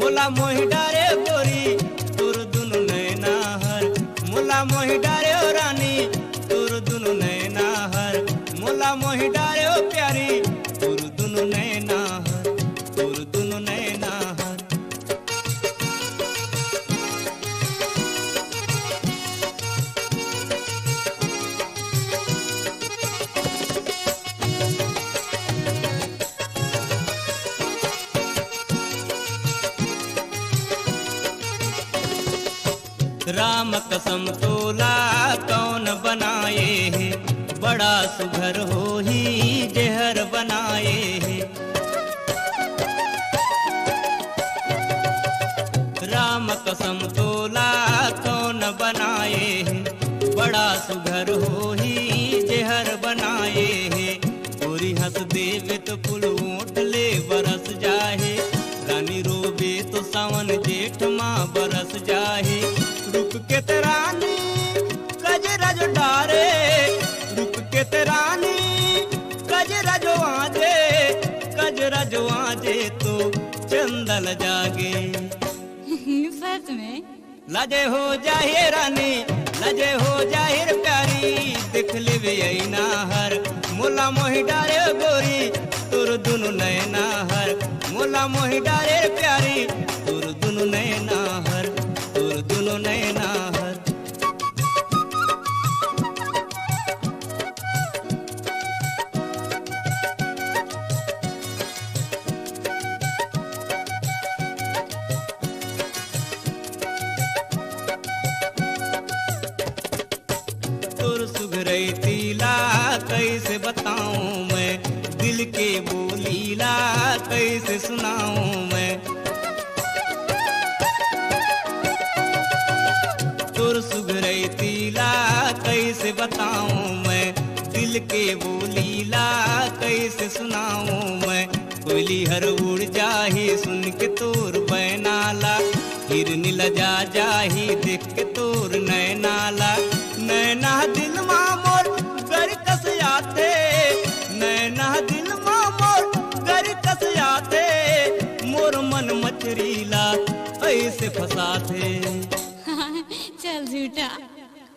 मोला मोहि डारे गोरी तोर दुनु नैना हर, मोला मोहि डारे ओ रानी तोर दुनु नैना हर, मोला मोहि डारे ओ प्यारी तोर दुनु नैना हर, तोर दुनु नैना हर। राम कसम तोला कौन बनाए है, बड़ा सुघर हो ही जहर बनाए है। राम कसम तोला कौन बनाए है, बड़ा सुघर हो ही जहर बनाए है। गोरी हंस देवे तो फूल ऊँट ले बरस जाए, रानी रोबे तो सावन जेठ माँ बरस जाए। रुक के तेरानी गजरा जो डारे, रुक के तेरानी गजरा जो आजे, गजरा जो आजे तो चंदल जागे। सच में लजे हो जाहिर रानी, लजे हो जाहिर प्यारी, देख ले ना हर, मोला मोहि डारे गोरी तोर दुनु नैना हर, मोला मोहि डारे प्यारी तोर दुनु नैना हर, तोर दुनु नैना हर। तोर सुघरई तीला कैसे बताऊं मैं, दिल के बोलीला कैसे सुनाऊं मैं। तोर सुघरई तीला कैसे बताऊं मैं, दिल के बोलीला कैसे सुनाऊं मैं। कोयली हर उड़ जाही सुन के तोर बैनाला, हिरनी लजा जाही देख के तोर नैनाला। नैना दिल माँ मोर गर कस आते, नैना दिल माँ मोर गर कस आते, मोर मन मचरीला ऐसे फसाते। चल झूठा।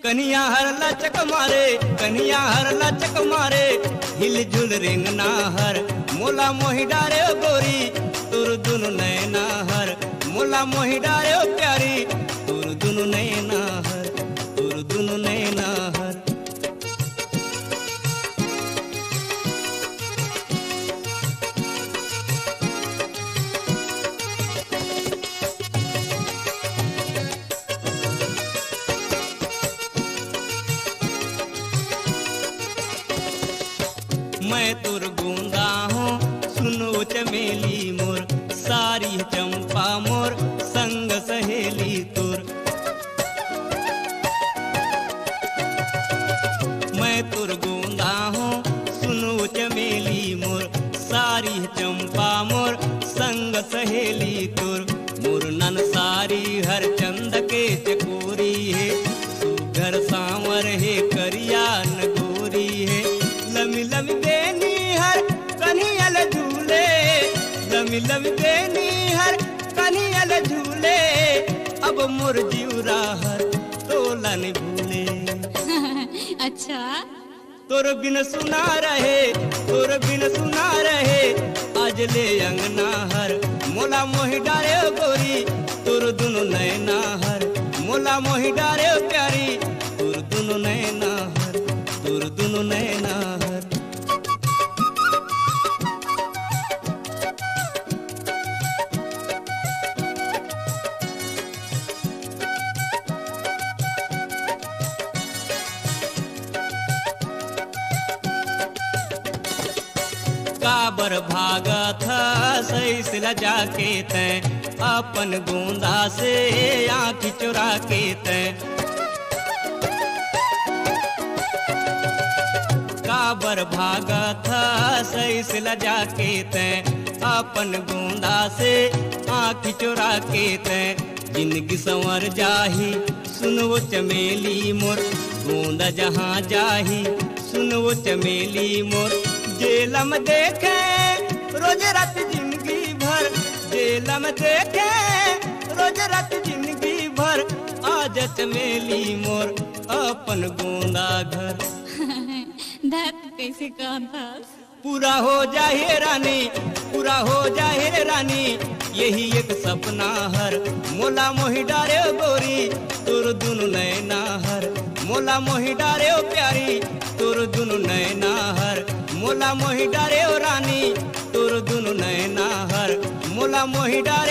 कन्हिया हर लचक मारे, कन्हिया हर लचक मारे, हिल झुल रेंगना हर, मोला मोहि डारे गोरी तोर दुनु नैना हर, मोला मोहि डारे प्यारी तोर दुनु नैना हर, तोर दुनु नैना हर। मैं तोर गूंगा हूँ सुनो चमेली मोर, सारी चंपा मोर संग सहेली तोर। मैं तोर गूंगा हूँ सुनो चमेली मोर, सारी चंपा मोर संग सहेली तोर। मोर नन सारी हर चंद के चकोरी है, सुघर सांवर है करिया न गोरी है। लमी लमी बेनी हर कन्हियल झूले, लमी लमी बेनी हर कन्हियल झूले, अब मोर जीवरा हर तोला नहीं भूले। अच्छा तोर बिन सुना रहे, तोर बिन सुना रहे, आज ले अंगना हर, मोला मोहि डारे गोरी तोर दुनु नैना हर, मोला मोहि डारे प्यारी तोर दुनु नैना हर, तोर दुनु नैना हर। काबर भागा था सही से लजा के तैं, अपन गोंदा से आँख चुरा के तैं। काबर भागा था सही से लजा के तैं, अपन गोंदा से आँख चुरा के तैं। जिंदगी संवर जाही सुन वो चमेली मोर, गोंदा जहाँ जाही सुन वो चमेली मोर। जेलम देखे रोज रात जिंदगी भर, बेला में देखे रोज रात जिंदगी भर आजत मेली मोर अपन गोंदा घर। धत कैसे कहता। पूरा हो जाए रानी, पूरा हो जाए रानी, यही एक सपना हर मोला मोहि डारे गोरी तोर दुनु नैना हर। मोला मोहि डारे प्यारी तोर दुनु नैना हर। मोला मोहि डारे रानी तोर दुनु नैना हर। मोला मोहि डारे